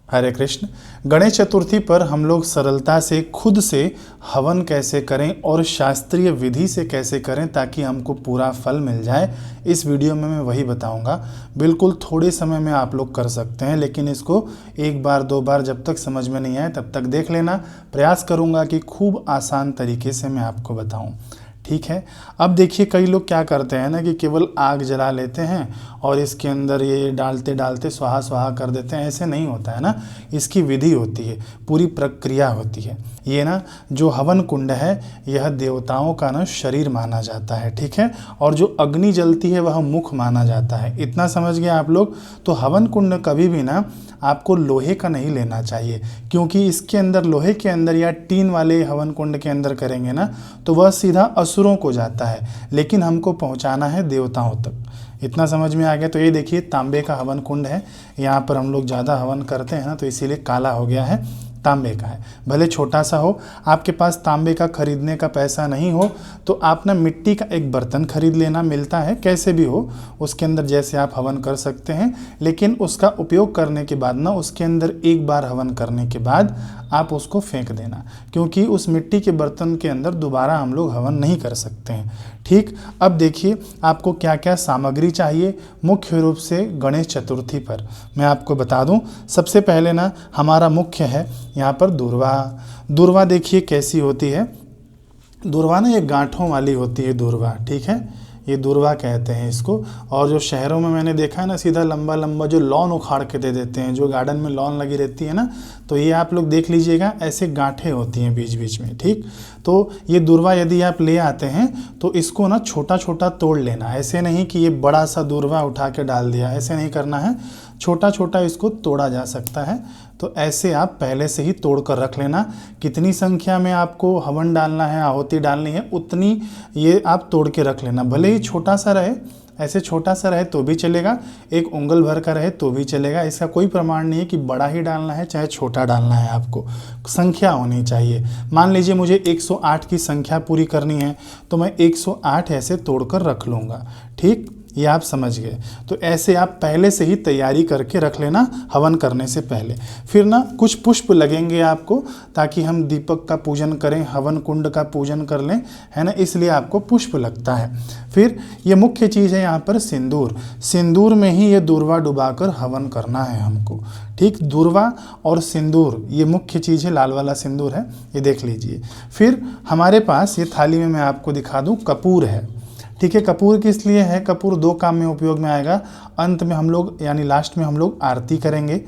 हरे कृष्ण। गणेश चतुर्थी पर हम लोग सरलता से खुद से हवन कैसे करें और शास्त्रीय विधि से कैसे करें ताकि हमको पूरा फल मिल जाए, इस वीडियो में मैं वही बताऊंगा। बिल्कुल थोड़े समय में आप लोग कर सकते हैं, लेकिन इसको एक बार दो बार जब तक समझ में नहीं आए तब तक देख लेना। प्रयास करूंगा कि खूब आसान तरीके से मैं आपको बताऊं, ठीक है। अब देखिए, कई लोग क्या करते हैं ना कि केवल आग जला लेते हैं और इसके अंदर ये डालते डालते स्वाहा स्वाहा कर देते हैं। ऐसे नहीं होता है ना, इसकी विधि होती है, पूरी प्रक्रिया होती है। ये ना जो हवन कुंड है यह देवताओं का ना शरीर माना जाता है, ठीक है। और जो अग्नि जलती है वह मुख माना जाता है। इतना समझ गए आप लोग। तो हवन कुंड कभी भी ना आपको लोहे का नहीं लेना चाहिए, क्योंकि इसके अंदर लोहे के अंदर या टीन वाले हवन कुंड के अंदर करेंगे ना तो वह सीधा असुरों को जाता है, लेकिन हमको पहुंचाना है देवताओं तक। इतना समझ में आ गया। तो ये देखिए तांबे का हवन कुंड है। यहाँ पर हम लोग ज़्यादा हवन करते हैं ना तो इसीलिए काला हो गया है, तांबे का है। भले छोटा सा हो, आपके पास तांबे का खरीदने का पैसा नहीं हो तो आप ना मिट्टी का एक बर्तन खरीद लेना, मिलता है कैसे भी हो, उसके अंदर जैसे आप हवन कर सकते हैं। लेकिन उसका उपयोग करने के बाद ना उसके अंदर एक बार हवन करने के बाद आप उसको फेंक देना, क्योंकि उस मिट्टी के बर्तन के अंदर दोबारा हम लोग हवन नहीं कर सकते हैं, ठीक। अब देखिए आपको क्या क्या सामग्री चाहिए मुख्य रूप से गणेश चतुर्थी पर मैं आपको बता दूं। सबसे पहले ना हमारा मुख्य है यहाँ पर दूर्वा। दूर्वा देखिए कैसी होती है। दूर्वा ना ये गांठों वाली होती है दूर्वा, ठीक है। ये दूर्वा कहते हैं इसको। और जो शहरों में मैंने देखा है ना, सीधा लंबा लंबा जो लॉन उखाड़ के दे देते हैं, जो गार्डन में लॉन लगी रहती है ना, तो ये आप लोग देख लीजिएगा, ऐसे गांठें होती हैं बीच बीच में, ठीक। तो ये दूर्वा यदि आप ले आते हैं तो इसको ना छोटा छोटा तोड़ लेना। ऐसे नहीं कि ये बड़ा सा दूर्वा उठा के डाल दिया, ऐसे नहीं करना है। छोटा छोटा इसको तोड़ा जा सकता है। तो ऐसे आप पहले से ही तोड़ कर रख लेना। कितनी संख्या में आपको हवन डालना है, आहुति डालनी है, उतनी ये आप तोड़ के रख लेना। भले ही छोटा सा रहे, ऐसे छोटा सा रहे तो भी चलेगा, एक उंगल भर का रहे तो भी चलेगा। इसका कोई प्रमाण नहीं है कि बड़ा ही डालना है चाहे छोटा डालना है, आपको संख्या होनी चाहिए। मान लीजिए मुझे 108 की संख्या पूरी करनी है तो मैं 108 ऐसे तोड़कर रख लूँगा, ठीक। ये आप समझ गए। तो ऐसे आप पहले से ही तैयारी करके रख लेना हवन करने से पहले। फिर ना कुछ पुष्प लगेंगे आपको, ताकि हम दीपक का पूजन करें, हवन कुंड का पूजन कर लें, है ना, इसलिए आपको पुष्प लगता है। फिर ये मुख्य चीज़ है यहाँ पर सिंदूर। सिंदूर में ही ये दूर्वा डुबाकर हवन करना है हमको, ठीक। दूर्वा और सिंदूर ये मुख्य चीज़ है, लाल वाला सिंदूर है, ये देख लीजिए। फिर हमारे पास ये थाली में मैं आपको दिखा दूँ, कपूर है, ठीक है। कपूर किस लिए है? कपूर दो काम में उपयोग में आएगा। अंत में हम लोग यानी लास्ट में हम लोग आरती करेंगे,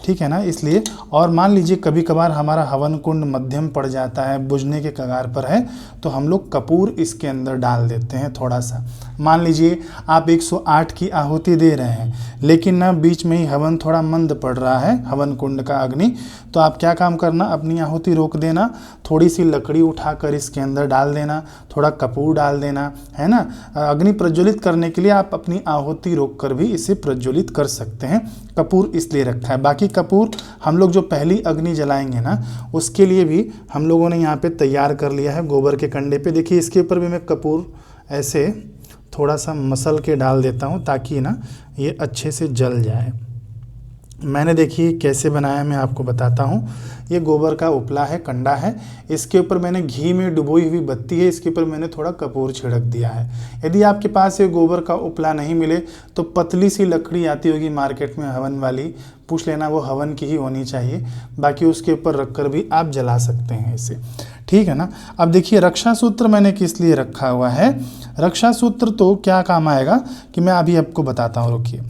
ठीक है ना, इसलिए। और मान लीजिए कभी कभार हमारा हवन कुंड मध्यम पड़ जाता है, बुझने के कगार पर है, तो हम लोग कपूर इसके अंदर डाल देते हैं थोड़ा सा। मान लीजिए आप 108 की आहुति दे रहे हैं, लेकिन ना बीच में ही हवन थोड़ा मंद पड़ रहा है, हवन कुंड का अग्नि, तो आप क्या काम करना, अपनी आहुति रोक देना, थोड़ी सी लकड़ी उठाकर इसके अंदर डाल देना, थोड़ा कपूर डाल देना, है ना। अग्नि प्रज्वलित करने के लिए आप अपनी आहुति रोक कर भी इसे प्रज्वलित कर सकते हैं। कपूर इसलिए रखा है। बाकी कपूर हम लोग जो पहली अग्नि जलाएंगे ना, उसके लिए भी हम लोगों ने यहाँ पे तैयार कर लिया है गोबर के कंडे पे। देखिए इसके ऊपर भी मैं कपूर ऐसे थोड़ा सा मसल के डाल देता हूँ ताकि ना ये अच्छे से जल जाए। मैंने देखिए कैसे बनाया मैं आपको बताता हूँ। ये गोबर का उपला है, कंडा है, इसके ऊपर मैंने घी में डुबोई हुई बत्ती है, इसके ऊपर मैंने थोड़ा कपूर छिड़क दिया है। यदि आपके पास ये गोबर का उपला नहीं मिले तो पतली सी लकड़ी आती होगी मार्केट में हवन वाली, पूछ लेना, वो हवन की ही होनी चाहिए। बाकी उसके ऊपर रख कर भी आप जला सकते हैं इसे, ठीक है ना। अब देखिए रक्षा सूत्र मैंने किस लिए रखा हुआ है। रक्षा सूत्र तो क्या काम आएगा कि मैं अभी आपको बताता हूँ, रुकिए।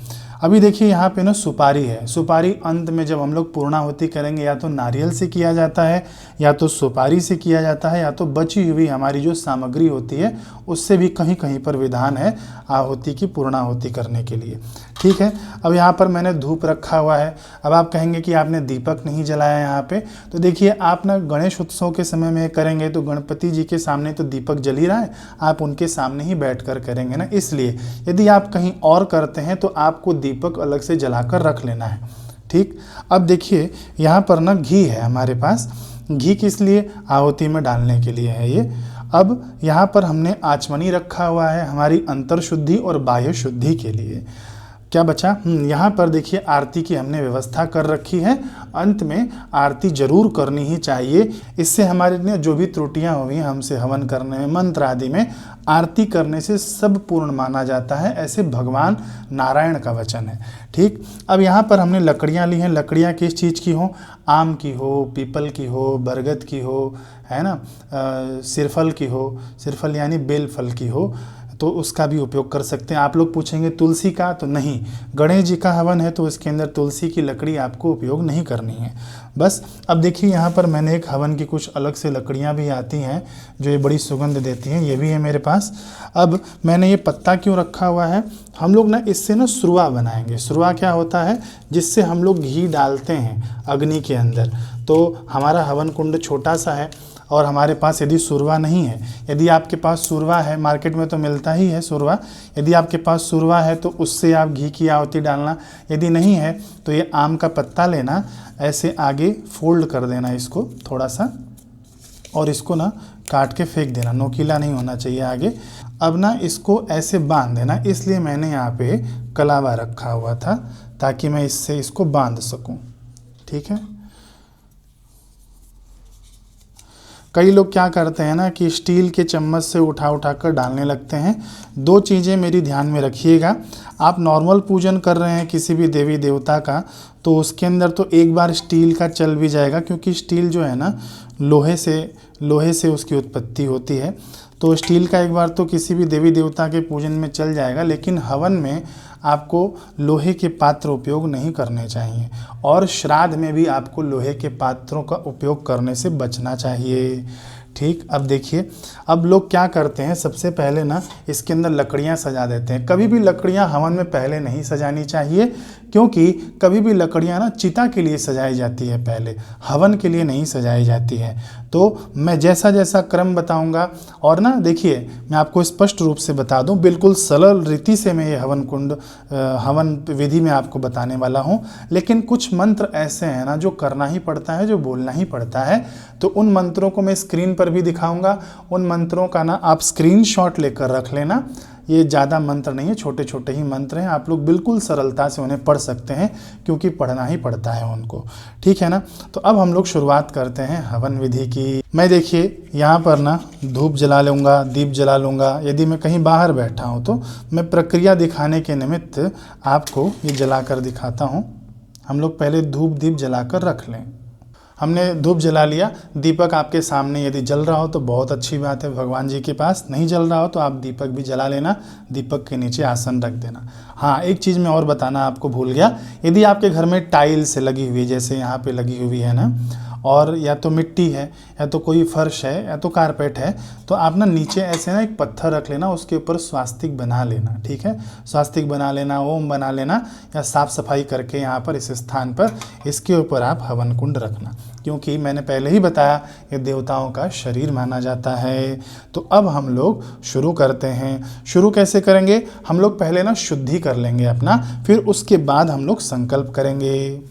अभी देखिए यहाँ पे ना सुपारी है। सुपारी अंत में जब हम लोग पूर्णाहुति करेंगे या तो नारियल से किया जाता है, या तो सुपारी से किया जाता है, या तो बची हुई हमारी जो सामग्री होती है उससे भी कहीं कहीं पर विधान है आहुति की पूर्णाहुति करने के लिए, ठीक है। अब यहाँ पर मैंने धूप रखा हुआ है। अब आप कहेंगे कि आपने दीपक नहीं जलाया यहाँ पे, तो देखिए आप ना गणेश उत्सव के समय में करेंगे तो गणपति जी के सामने तो दीपक जल ही रहा है, आप उनके सामने ही बैठ कर करेंगे ना, इसलिए। यदि आप कहीं और करते हैं तो आपको दीपक अलग से जलाकर रख लेना है, ठीक। अब देखिए यहाँ पर ना घी है हमारे पास। घी किस लिए? आहुति में डालने के लिए है ये। अब यहाँ पर हमने आचमनी रखा हुआ है हमारी अंतर शुद्धि और बाह्य शुद्धि के लिए। क्या बचा, यहाँ पर देखिए आरती की हमने व्यवस्था कर रखी है। अंत में आरती जरूर करनी ही चाहिए। इससे हमारे लिए जो भी त्रुटियां हुई हमसे हवन करने में, मंत्र आदि में, आरती करने से सब पूर्ण माना जाता है, ऐसे भगवान नारायण का वचन है। ठीक, अब यहाँ पर हमने लकड़ियाँ ली हैं। लकड़ियाँ किस चीज़ की हो, आम की हो, पीपल की हो, बरगद की हो, है ना, सिरफल की हो, सिरफल यानी बेल फल की हो, तो उसका भी उपयोग कर सकते हैं। आप लोग पूछेंगे तुलसी का, तो नहीं, गणेश जी का हवन है तो इसके अंदर तुलसी की लकड़ी आपको उपयोग नहीं करनी है। बस अब देखिए यहाँ पर मैंने एक हवन की कुछ अलग से लकड़ियाँ भी आती हैं जो ये बड़ी सुगंध देती हैं, ये भी है मेरे पास। अब मैंने ये पत्ता क्यों रखा हुआ है, हम लोग ना इससे ना सुरवा बनाएंगे। सुरवा क्या होता है, जिससे हम लोग घी डालते हैं अग्नि के अंदर। तो हमारा हवन कुंड छोटा सा है और हमारे पास यदि सुरवा नहीं है, यदि आपके पास सुरवा है, मार्केट में तो मिलता ही है सुरवा, यदि आपके पास सुरवा है तो उससे आप घी की आहुति डालना। यदि नहीं है तो ये आम का पत्ता लेना, ऐसे आगे फोल्ड कर देना इसको थोड़ा सा, और इसको ना काट के फेंक देना, नोकीला नहीं होना चाहिए आगे। अब ना इसको ऐसे बांध देना, इसलिए मैंने यहाँ पे कलावा रखा हुआ था ताकि मैं इससे इसको बांध सकूँ। ठीक है, कई लोग क्या करते हैं ना कि स्टील के चम्मच से उठा कर डालने लगते हैं। दो चीज़ें मेरी ध्यान में रखिएगा। आप नॉर्मल पूजन कर रहे हैं किसी भी देवी देवता का, तो उसके अंदर तो एक बार स्टील का चल भी जाएगा, क्योंकि स्टील जो है ना लोहे से उसकी उत्पत्ति होती है। तो स्टील का एक बार तो किसी भी देवी देवता के पूजन में चल जाएगा, लेकिन हवन में आपको लोहे के पात्र उपयोग नहीं करने चाहिए, और श्राद्ध में भी आपको लोहे के पात्रों का उपयोग करने से बचना चाहिए। ठीक, अब देखिए, अब लोग क्या करते हैं, सबसे पहले ना इसके अंदर लकड़ियां सजा देते हैं। कभी भी लकड़ियां हवन में पहले नहीं सजानी चाहिए, क्योंकि कभी भी लकड़ियां ना चिता के लिए सजाई जाती है, पहले हवन के लिए नहीं सजाई जाती है। तो मैं जैसा जैसा क्रम बताऊंगा, और ना देखिए मैं आपको स्पष्ट रूप से बता दूं, बिल्कुल सरल रीति से मैं ये हवन विधि में आपको बताने वाला हूं। लेकिन कुछ मंत्र ऐसे हैं ना जो करना ही पड़ता है, जो बोलना ही पड़ता है, तो उन मंत्रों को मैं स्क्रीन पर भी दिखाऊंगा। उन मंत्रों का ना आप स्क्रीनशॉट लेकर रख लेना। ये ज़्यादा मंत्र नहीं है, छोटे छोटे ही मंत्र हैं, आप लोग बिल्कुल सरलता से उन्हें पढ़ सकते हैं, क्योंकि पढ़ना ही पड़ता है उनको। ठीक है ना, तो अब हम लोग शुरुआत करते हैं हवन विधि की। मैं देखिए यहाँ पर ना धूप जला लूँगा, दीप जला लूँगा। यदि मैं कहीं बाहर बैठा हूँ तो मैं प्रक्रिया दिखाने के निमित्त आपको ये जला कर दिखाता हूँ। हम लोग पहले धूप दीप जला कर रख लें। हमने धूप जला लिया, दीपक आपके सामने यदि जल रहा हो तो बहुत अच्छी बात है भगवान जी के पास, नहीं जल रहा हो तो आप दीपक भी जला लेना, दीपक के नीचे आसन रख देना। हाँ, एक चीज़ मैं और बताना आपको भूल गया, यदि आपके घर में टाइल्स लगी हुई, जैसे यहाँ पे लगी हुई है ना, और या तो मिट्टी है, या तो कोई फर्श है, या तो कारपेट है, तो आप ना नीचे ऐसे ना एक पत्थर रख लेना, उसके ऊपर स्वास्तिक बना लेना। ठीक है, स्वास्तिक बना लेना, ओम बना लेना, या साफ़ सफाई करके यहाँ पर इस स्थान पर इसके ऊपर आप हवन कुंड रखना, क्योंकि मैंने पहले ही बताया ये देवताओं का शरीर माना जाता है। तो अब हम लोग शुरू करते हैं। शुरू कैसे करेंगे, हम लोग पहले ना शुद्धि कर लेंगे अपना, फिर उसके बाद हम लोग संकल्प करेंगे।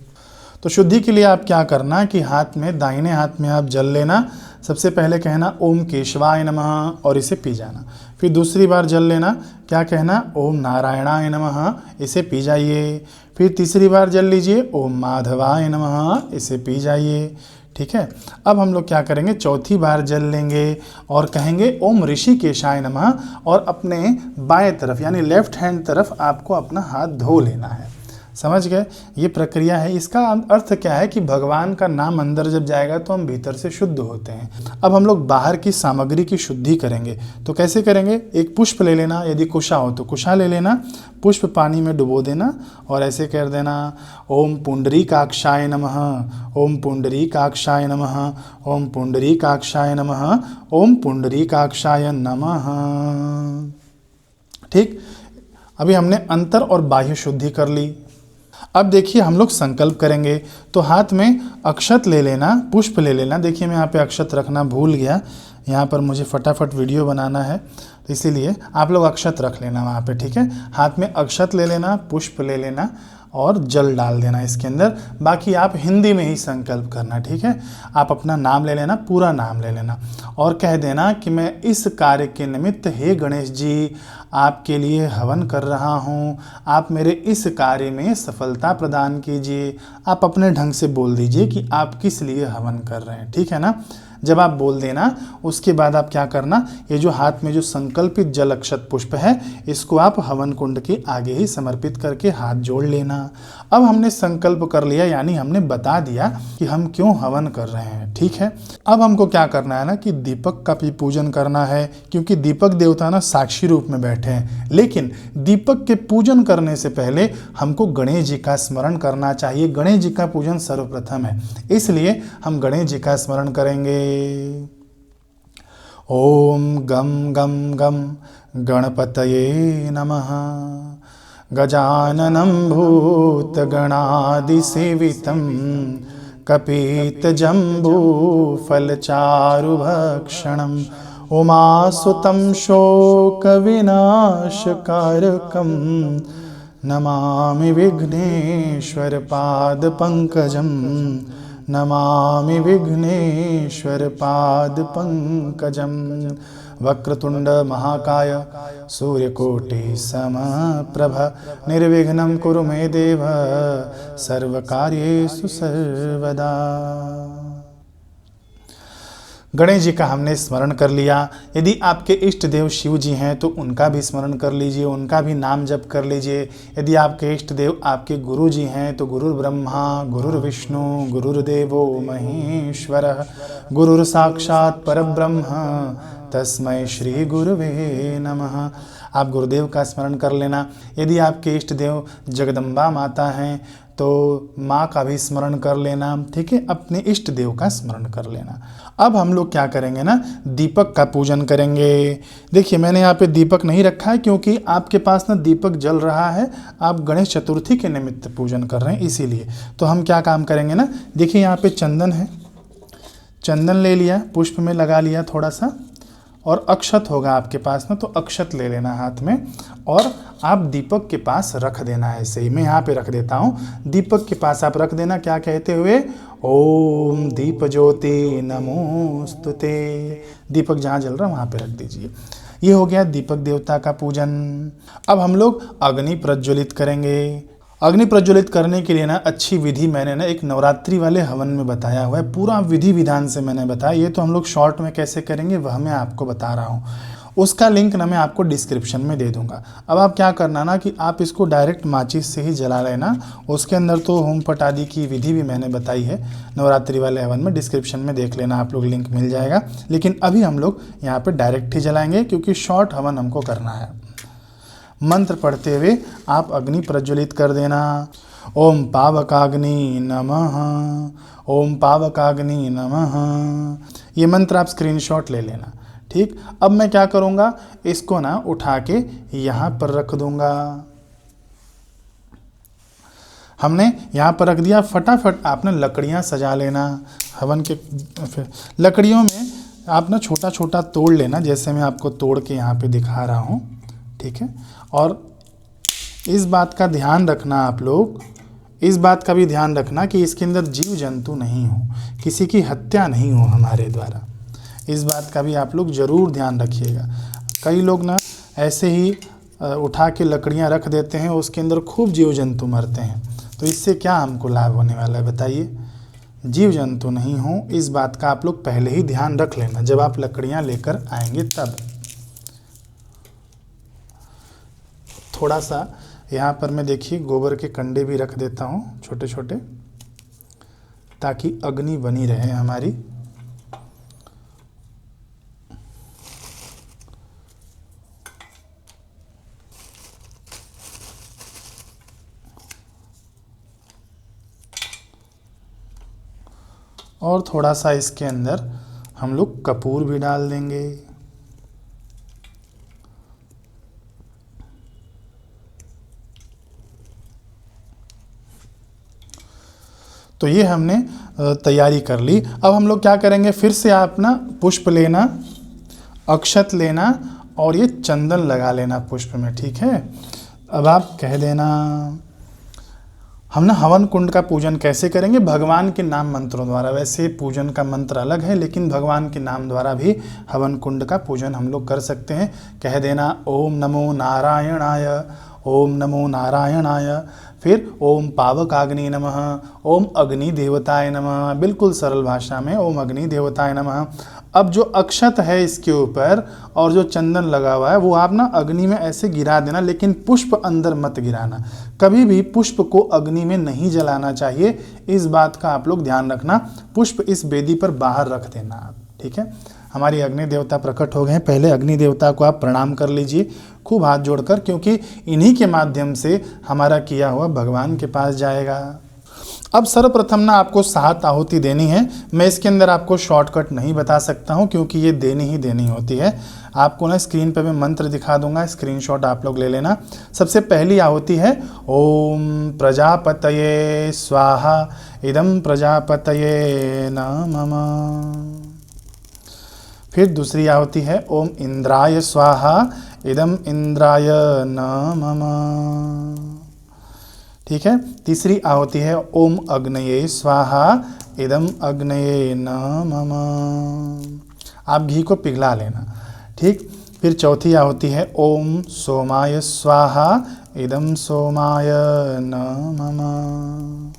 तो शुद्धि के लिए आप क्या करना कि हाथ में, दाहिने हाथ में आप जल लेना। सबसे पहले कहना ओम केशवाय नमः, और इसे पी जाना। फिर दूसरी बार जल लेना, क्या कहना, ओम नारायणाय नमः, इसे पी जाइए। फिर तीसरी बार जल लीजिए, ओम माधवाय नमः, इसे पी जाइए। ठीक है, अब हम लोग क्या करेंगे, चौथी बार जल लेंगे और कहेंगे ओम ऋषिकेशाय नमः, और अपने बाएं तरफ यानी लेफ्ट हैंड तरफ आपको अपना हाथ धो लेना है। समझ गए, ये प्रक्रिया है। इसका अर्थ क्या है कि भगवान का नाम अंदर जब जाएगा तो हम भीतर से शुद्ध होते हैं। अब हम लोग बाहर की सामग्री की शुद्धि करेंगे। तो कैसे करेंगे, एक पुष्प ले लेना, यदि कुशा हो तो कुशा ले लेना, पुष्प पानी में डुबो देना और ऐसे कर देना, ओम पुंडरीकाक्षाय नमः, ओम पुंडरीकाक्षाय नमः, ओम पुंडरीकाक्षाय नमः, ओम पुंडरीकाक्षाय नमः। ठीक, अभी हमने अंतर और बाह्य शुद्धि कर ली। अब देखिए हम लोग संकल्प करेंगे। तो हाथ में अक्षत ले लेना, पुष्प ले लेना। देखिए मैं यहाँ पे अक्षत रखना भूल गया, यहाँ पर मुझे फटाफट वीडियो बनाना है, तो इसीलिए आप लोग अक्षत रख लेना वहाँ पे। ठीक है, हाथ में अक्षत ले लेना, पुष्प ले लेना, और जल डाल देना इसके अंदर। बाकी आप हिंदी में ही संकल्प करना, ठीक है। आप अपना नाम ले लेना, पूरा नाम ले लेना और कह देना कि मैं इस कार्य के निमित्त हे गणेश जी आपके लिए हवन कर रहा हूँ, आप मेरे इस कार्य में सफलता प्रदान कीजिए। आप अपने ढंग से बोल दीजिए कि आप किस लिए हवन कर रहे हैं, ठीक है ना। जब आप बोल देना उसके बाद आप क्या करना, ये जो हाथ में जो संकल्पित जल अक्षत पुष्प है इसको आप हवन कुंड के आगे ही समर्पित करके हाथ जोड़ लेना। अब हमने संकल्प कर लिया, यानी हमने बता दिया कि हम क्यों हवन कर रहे हैं, ठीक है। अब हमको क्या करना है ना कि दीपक का भी पूजन करना है, क्योंकि दीपक देवता ना साक्षी रूप में बैठे हैं। लेकिन दीपक के पूजन करने से पहले हमको गणेश जी का स्मरण करना चाहिए। गणेश जी का पूजन सर्वप्रथम है, इसलिए हम गणेश जी का स्मरण करेंगे। ओम गम गम गम गणपतये नमः। गजाननं भूतगणादिसेवितं कपितजम्बूफलचारुभक्षणम् उमासुतं शोकविनाशकारकं नमामि विघ्नेश्वरपादपङ्कजं। नमामि विघ्नेश्वरपादपङ्कजं। वक्रतुंड महाकाय सूर्यकोटि समप्रभ निर्विघ्नं कुरु मे देव सर्वकार्येषु सर्वदा। गणेश जी का हमने स्मरण कर लिया। यदि आपके इष्ट देव शिव जी हैं तो उनका भी स्मरण कर लीजिए, उनका भी नाम जप कर लीजिए। यदि आपके इष्ट देव आपके गुरु जी हैं तो गुरुर् ब्रह्मा गुरुर्विष्णु गुरुर्देवो महेश्वरः गुरुर् साक्षात् परब्रह्म तस्मै श्री गुरुवे नमः। आप गुरुदेव का स्मरण कर लेना। यदि आपके इष्ट देव जगदम्बा माता हैं तो माँ का भी स्मरण कर लेना, ठीक है। अपने इष्ट देव का स्मरण कर लेना। अब हम लोग क्या करेंगे ना, दीपक का पूजन करेंगे। देखिए मैंने यहाँ पे दीपक नहीं रखा है क्योंकि आपके पास ना दीपक जल रहा है, आप गणेश चतुर्थी के निमित्त पूजन कर रहे हैं इसीलिए। तो हम क्या काम करेंगे ना, देखिए यहाँ पे चंदन है, चंदन ले लिया, पुष्प में लगा लिया थोड़ा सा, और अक्षत होगा आपके पास ना तो अक्षत ले लेना हाथ में और आप दीपक के पास रख देना है। ऐसे ही मैं यहाँ पे रख देता हूँ, दीपक के पास आप रख देना। क्या कहते हुए, ओम दीप ज्योति नमोस्तुते। दीपक जहाँ जल रहा है वहाँ पे रख दीजिए। ये हो गया दीपक देवता का पूजन। अब हम लोग अग्नि प्रज्वलित करेंगे। अग्नि प्रज्वलित करने के लिए ना अच्छी विधि मैंने ना एक नवरात्रि वाले हवन में बताया हुआ है, पूरा विधि विधान से मैंने बताया। ये तो हम लोग शॉर्ट में कैसे करेंगे वह मैं आपको बता रहा हूँ, उसका लिंक ना मैं आपको डिस्क्रिप्शन में दे दूंगा। अब आप क्या करना ना कि आप इसको डायरेक्ट माचिस से ही जला लेना। उसके अंदर तो होम पट आदि की विधि भी मैंने बताई है नवरात्रि वाले हवन में, डिस्क्रिप्शन में देख लेना आप लोग, लिंक मिल जाएगा। लेकिन अभी हम लोग यहाँ पर डायरेक्ट ही जलाएंगे क्योंकि शॉर्ट हवन हमको करना है। मंत्र पढ़ते हुए आप अग्नि प्रज्वलित कर देना। ओम पावकाग्नि नमः, ओम पावकाग्नि नमः। ये मंत्र आप स्क्रीनशॉट ले लेना, ठीक। अब मैं क्या करूँगा, इसको ना उठा के यहाँ पर रख दूँगा। हमने यहाँ पर रख दिया, फटाफट आपने लकड़ियाँ सजा लेना हवन के। लकड़ियों में आप ना छोटा छोटा तोड़ लेना, जैसे मैं आपको तोड़ के यहाँ पे दिखा रहा हूँ, ठीक है। और इस बात का ध्यान रखना, आप लोग इस बात का भी ध्यान रखना कि इसके अंदर जीव जंतु नहीं हो, किसी की हत्या नहीं हो हमारे द्वारा। इस बात का भी आप लोग ज़रूर ध्यान रखिएगा। कई लोग ना ऐसे ही उठा के लकड़ियाँ रख देते हैं, उसके अंदर खूब जीव जंतु मरते हैं। तो इससे क्या हमको लाभ होने वाला है बताइए। जीव जंतु नहीं हो, इस बात का आप लोग पहले ही ध्यान रख लेना जब आप लकड़ियाँ लेकर आएंगे तब। थोड़ा सा यहाँ पर मैं देखिए गोबर के कंडे भी रख देता हूँ छोटे छोटे, ताकि अग्नि बनी रहे हमारी। और थोड़ा सा इसके अंदर हम लोग कपूर भी डाल देंगे। तो ये हमने तैयारी कर ली। अब हम लोग क्या करेंगे, फिर से आप ना पुष्प लेना, अक्षत लेना और ये चंदन लगा लेना पुष्प में, ठीक है। अब आप कह देना हम ना हवन कुंड का पूजन कैसे करेंगे? भगवान के नाम मंत्रों द्वारा। वैसे पूजन का मंत्र अलग है, लेकिन भगवान के नाम द्वारा भी हवन कुंड का पूजन हम लोग कर सकते हैं। कह देना ओम नमो नारायणाय, ओम नमो नारायणाय, फिर ओम पावकाग्नि नमः, ओम अग्नि देवताय नमः। बिल्कुल सरल भाषा में ओम अग्नि देवताय नमः। अब जो अक्षत है इसके ऊपर और जो चंदन लगा हुआ है वो आप ना अग्नि में ऐसे गिरा देना, लेकिन पुष्प अंदर मत गिराना। कभी भी पुष्प को अग्नि में नहीं जलाना चाहिए, इस बात का आप लोग ध्यान रखना। पुष्प इस वेदी पर बाहर रख देना आप, ठीक है। हमारी अग्नि देवता प्रकट हो गए हैं। पहले अग्नि देवता को आप प्रणाम कर लीजिए खूब हाथ जोड़कर, क्योंकि इन्हीं के माध्यम से हमारा किया हुआ भगवान के पास जाएगा। अब सर्वप्रथम ना आपको 7 आहुति देनी है। मैं इसके अंदर आपको शॉर्टकट नहीं बता सकता हूँ, क्योंकि ये देनी ही देनी होती है। आपको ना स्क्रीन पे मैं मंत्र दिखा दूंगा, स्क्रीनशॉट आप लोग ले लेना। सबसे पहली आहुति है ओम प्रजापतये स्वाहा, इदम प्रजापतये नमः। फिर दूसरी आहुति है ओम इंद्राय स्वाहा, इदम इंद्राय नमः। ठीक है। तीसरी आहुति है ओम अग्नये स्वाहा, इदम अग्नये नमः। आप घी को पिघला लेना, ठीक। फिर चौथी आहुति है ओम सोमाय स्वाहा, इदम सोमाय नमः।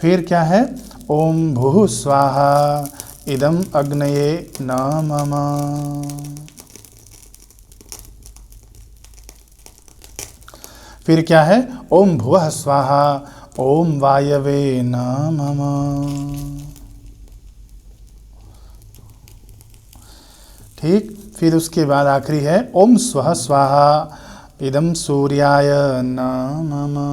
फिर क्या है? ओम भूः स्वाहा, इदम अग्नये नमः। फिर क्या है? ओम भुवः स्वाहा, ओम वायवे नमः। ठीक। फिर उसके बाद आखिरी है ओम स्वः स्वाहा, इदम सूर्याय नमः।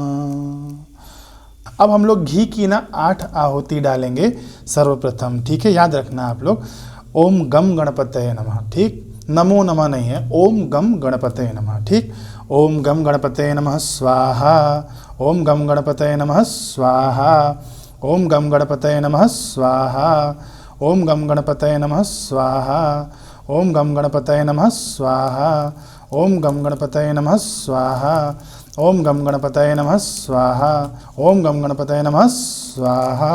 अब हम लोग घी की ना 8 आहुति डालेंगे सर्वप्रथम, ठीक है। याद रखना आप लोग। ओम गम गणपतये नमः, ठीक। नमो नमः नहीं है, ओम गम गणपतये नमः, ठीक। ओम गम गणपतये नमः स्वाहा, ओम गम गणपतये नमः स्वाहा, ओम गम गणपतये नमः स्वाहा, ओम गम गणपतये नमः स्वाहा, ओम गम गणपतये नमः स्वाहा, ओम गम गणपतये नमः स्वाहा, ओम गम गणपतये नमः स्वाहा, ओम गम गणपतये नमः स्वाहा।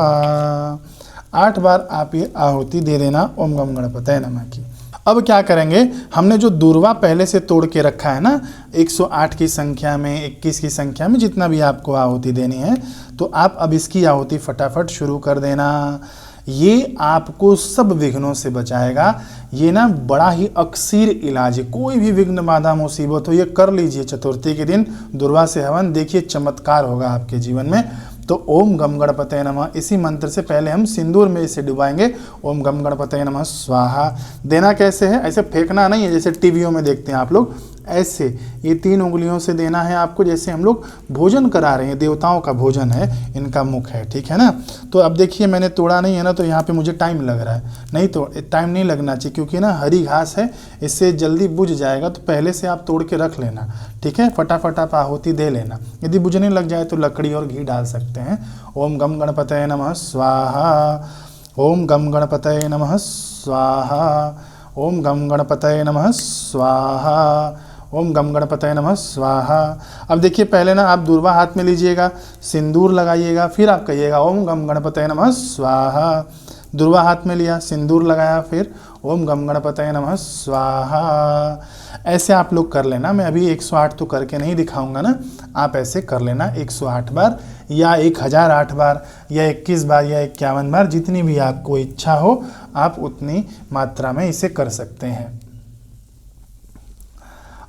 8 बार आप ये आहुति दे देना ओम गम गणपतये नमः की। अब क्या करेंगे? हमने जो दूर्वा पहले से तोड़ के रखा है ना, 108 की संख्या में, 21 की संख्या में, जितना भी आपको आहुति देनी है, तो आप अब इसकी आहुति फटाफट शुरू कर देना। ये आपको सब विघ्नों से बचाएगा। ये ना बड़ा ही अक्सीर इलाज है। कोई भी विघ्न बाधा मुसीबत हो, ये कर लीजिए चतुर्थी के दिन दूर्वा से हवन, देखिए चमत्कार होगा आपके जीवन में। तो ओम गम गणपतये नमः, इसी मंत्र से पहले हम सिंदूर में इसे डुबाएंगे। ओम गम गणपतये नमः स्वाहा। देना कैसे है? ऐसे फेंकना नहीं है जैसे टीवियों में देखते हैं आप लोग, ऐसे ये 3 उंगलियों से देना है आपको, जैसे हम लोग भोजन करा रहे हैं, देवताओं का भोजन है, इनका मुख है, ठीक है ना। तो अब देखिए मैंने तोड़ा नहीं है ना, तो यहाँ पे मुझे टाइम लग रहा है। नहीं तो टाइम नहीं लगना चाहिए, क्योंकि ना हरी घास है, इससे जल्दी बुझ जाएगा। तो पहले से आप तोड़ के रख लेना, ठीक है। फटाफट आप आहुति दे लेना। यदि बुझने लग जाए तो लकड़ी और घी डाल सकते हैं। ओम गम गणपतये नमः स्वाहा, ओम गम गणपतये नमः स्वाहा, ओम गम गणपतये नमः स्वाहा, ओम गम गणपतये नमः स्वाहा। अब देखिए पहले ना आप दूर्वा हाथ में लीजिएगा, सिंदूर लगाइएगा, फिर आप कहिएगा ओम गम गणपतये नमः स्वाहा। दूर्वा हाथ में लिया, सिंदूर लगाया, फिर ओम गम गणपतये नमः स्वाहा। ऐसे आप लोग कर लेना। मैं अभी 108 तो करके नहीं दिखाऊंगा ना, आप ऐसे कर लेना 108 बार या 1008 बार या 21 बार या 51 बार, जितनी भी आपको इच्छा हो आप उतनी मात्रा में इसे कर सकते हैं।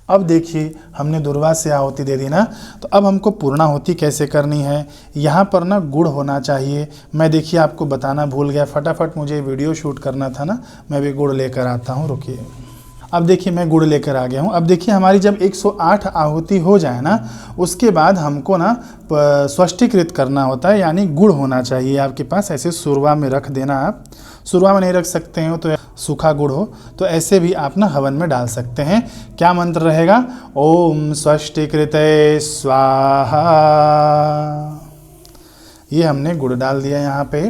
अब देखिए हमने दूर्वा से आहुति दे दी ना, तो अब हमको पूर्णाहुति कैसे करनी है। यहाँ पर ना गुड़ होना चाहिए। मैं देखिए आपको बताना भूल गया, फटाफट मुझे वीडियो शूट करना था ना, मैं भी गुड़ लेकर आता हूँ, रुकिए। अब देखिए मैं गुड़ लेकर आ गया हूँ। अब देखिए हमारी जब 108 आहुति हो जाए ना, उसके बाद हमको ना स्वष्टिकृत करना होता है, यानी गुड़ होना चाहिए आपके पास। ऐसे सुरवा में रख देना। आप सुरवा में नहीं रख सकते हो तो सूखा गुड़ हो तो ऐसे भी आप ना हवन में डाल सकते हैं। क्या मंत्र रहेगा? ओम स्वष्टिकृते स्वाहा। ये हमने गुड़ डाल दिया यहाँ पे।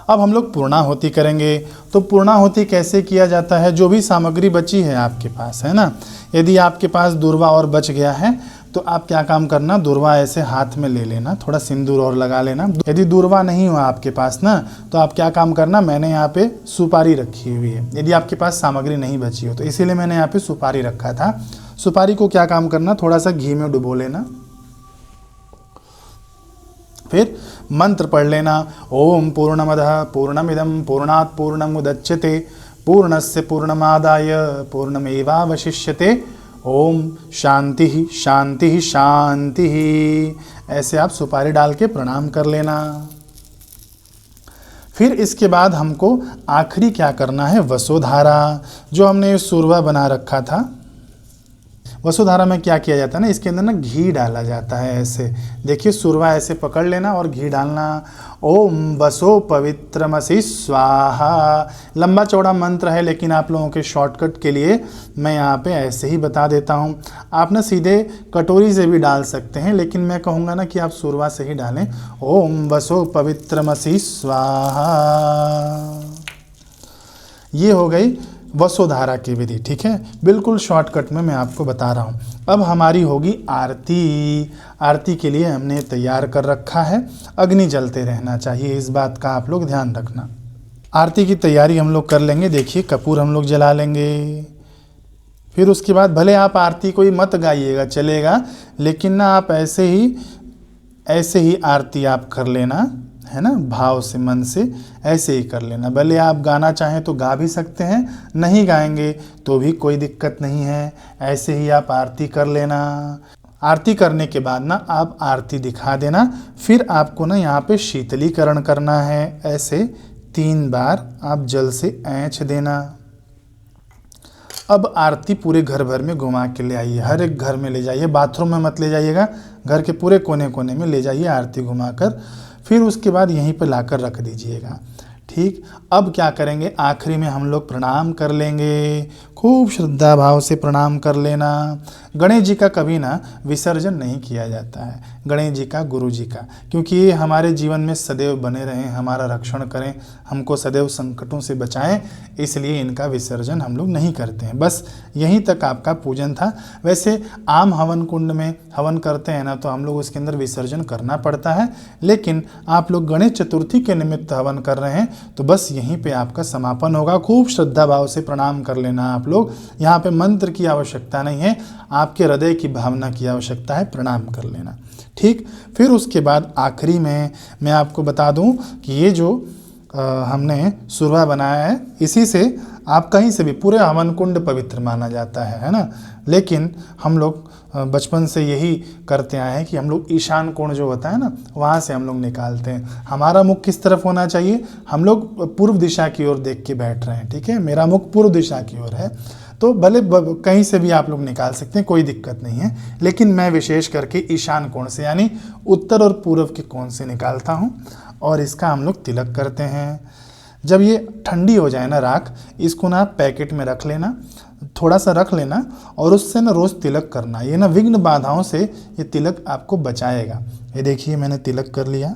अब हम लोग पूर्णाहुति करेंगे। तो पूर्णाहुति कैसे किया जाता है? जो भी सामग्री बची है आपके पास, है ना, यदि आपके पास दूर्वा और बच गया है तो आप क्या काम करना, दूर्वा ऐसे हाथ में ले लेना, थोड़ा सिंदूर और लगा लेना। यदि दूर्वा नहीं हुआ आपके पास ना, तो आप क्या काम करना, मैंने यहाँ पे सुपारी रखी हुई है, यदि आपके पास सामग्री नहीं बची हो तो इसीलिए मैंने यहाँ पे सुपारी रखा था। सुपारी को क्या काम करना, थोड़ा सा घी में डुबो लेना, फिर मंत्र पढ़ लेना, ओम पूर्णमदः पूर्णमिदं पूर्णात् पूर्णमुदच्यते पूर्णस्य पूर्णमादाय पूर्णमेवावशिष्यते ओम शांति ही शांति ही शांति ही। ऐसे आप सुपारी डाल के प्रणाम कर लेना। फिर इसके बाद हमको आखिरी क्या करना है, वसुधारा, जो हमने सुरवा बना रखा था। वसुधारा में क्या किया जाता है ना, इसके अंदर ना घी डाला जाता है। ऐसे देखिए, सुरवा ऐसे पकड़ लेना और घी डालना। ओम वसो पवित्रमसि स्वाहा, लंबा चौड़ा मंत्र है, लेकिन आप लोगों के शॉर्टकट के लिए मैं यहाँ पे ऐसे ही बता देता हूँ। आप ना सीधे कटोरी से भी डाल सकते हैं, लेकिन मैं कहूँगा ना कि आप सुरवा से ही डालें। ओम वसो पवित्रमसि स्वाहा। ये हो गई वसुधारा की विधि, ठीक है, बिल्कुल शॉर्टकट में मैं आपको बता रहा हूँ। अब हमारी होगी आरती। आरती के लिए हमने तैयार कर रखा है, अग्नि जलते रहना चाहिए, इस बात का आप लोग ध्यान रखना। आरती की तैयारी हम लोग कर लेंगे। देखिए, कपूर हम लोग जला लेंगे। फिर उसके बाद भले आप आरती कोई मत गाइएगा, चलेगा, लेकिन ना आप ऐसे ही आरती आप कर लेना, है ना, भाव से, मन से ऐसे ही कर लेना। भले आप गाना चाहें तो गा भी सकते हैं, नहीं गाएंगे तो भी कोई दिक्कत नहीं है, ऐसे ही आप आरती कर लेना। आरती करने के बाद ना आप आरती दिखा देना। फिर आपको ना यहाँ पे शीतलीकरण करना है। ऐसे 3 बार आप जल से ऐंच देना। अब आरती पूरे घर भर में घुमा के ले आइए, हर एक घर में ले जाइए, बाथरूम में मत ले जाइएगा, घर के पूरे कोने कोने में ले जाइए आरती घुमाकर। फिर उसके बाद यहीं पर लाकर रख दीजिएगा, ठीक। अब क्या करेंगे, आखिरी में हम लोग प्रणाम कर लेंगे, खूब श्रद्धा भाव से प्रणाम कर लेना। गणेश जी का कभी ना विसर्जन नहीं किया जाता है, गणेश जी का, गुरु जी का, क्योंकि ये हमारे जीवन में सदैव बने रहें, हमारा रक्षण करें, हमको सदैव संकटों से बचाएं, इसलिए इनका विसर्जन हम लोग नहीं करते हैं। बस यहीं तक आपका पूजन था। वैसे आम हवन कुंड में हवन करते हैं ना, तो हम लोग उसके अंदर विसर्जन करना पड़ता है, लेकिन आप लोग गणेश चतुर्थी के निमित्त हवन कर रहे हैं तो बस यहीं पे आपका समापन होगा। खूब श्रद्धा भाव से प्रणाम कर लेना आप लोग। यहाँ पे मंत्र की आवश्यकता नहीं है, आपके हृदय की भावना की आवश्यकता है, प्रणाम कर लेना, ठीक। फिर उसके बाद आखिरी में मैं आपको बता दूं कि ये जो हमने सुरवा बनाया है, इसी से आप कहीं से भी, पूरे हवन कुंड पवित्र माना जाता है ना। लेकिन हम लोग बचपन से यही करते आए हैं कि हम लोग ईशान कोण जो होता है ना, वहाँ से हम लोग निकालते हैं। हमारा मुख किस तरफ होना चाहिए, हम लोग पूर्व दिशा की ओर देख के बैठ रहे हैं, ठीक है, मेरा मुख पूर्व दिशा की ओर है, तो भले कहीं से भी आप लोग निकाल सकते हैं, कोई दिक्कत नहीं है, लेकिन मैं विशेष करके ईशान कोण से, यानी उत्तर और पूर्व के कोण से निकालता हूँ। और इसका हम लोग तिलक करते हैं। जब ये ठंडी हो जाए ना राख, इसको ना पैकेट में रख लेना, थोड़ा सा रख लेना और उससे ना रोज़ तिलक करना। ये ना विघ्न बाधाओं से ये तिलक आपको बचाएगा। ये देखिए, मैंने तिलक कर लिया,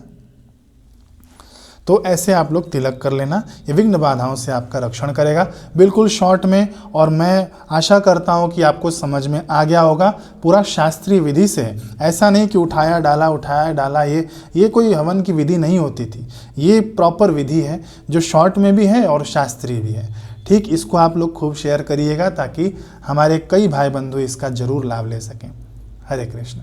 तो ऐसे आप लोग तिलक कर लेना, ये विघ्न बाधाओं से आपका रक्षण करेगा, बिल्कुल शॉर्ट में। और मैं आशा करता हूँ कि आपको समझ में आ गया होगा, पूरा शास्त्रीय विधि से। ऐसा नहीं कि उठाया डाला, ये कोई हवन की विधि नहीं होती थी, ये प्रॉपर विधि है जो शॉर्ट में भी है और शास्त्रीय भी है, ठीक। इसको आप लोग खूब शेयर करिएगा ताकि हमारे कई भाई बंधु इसका जरूर लाभ ले सकें। हरे कृष्ण।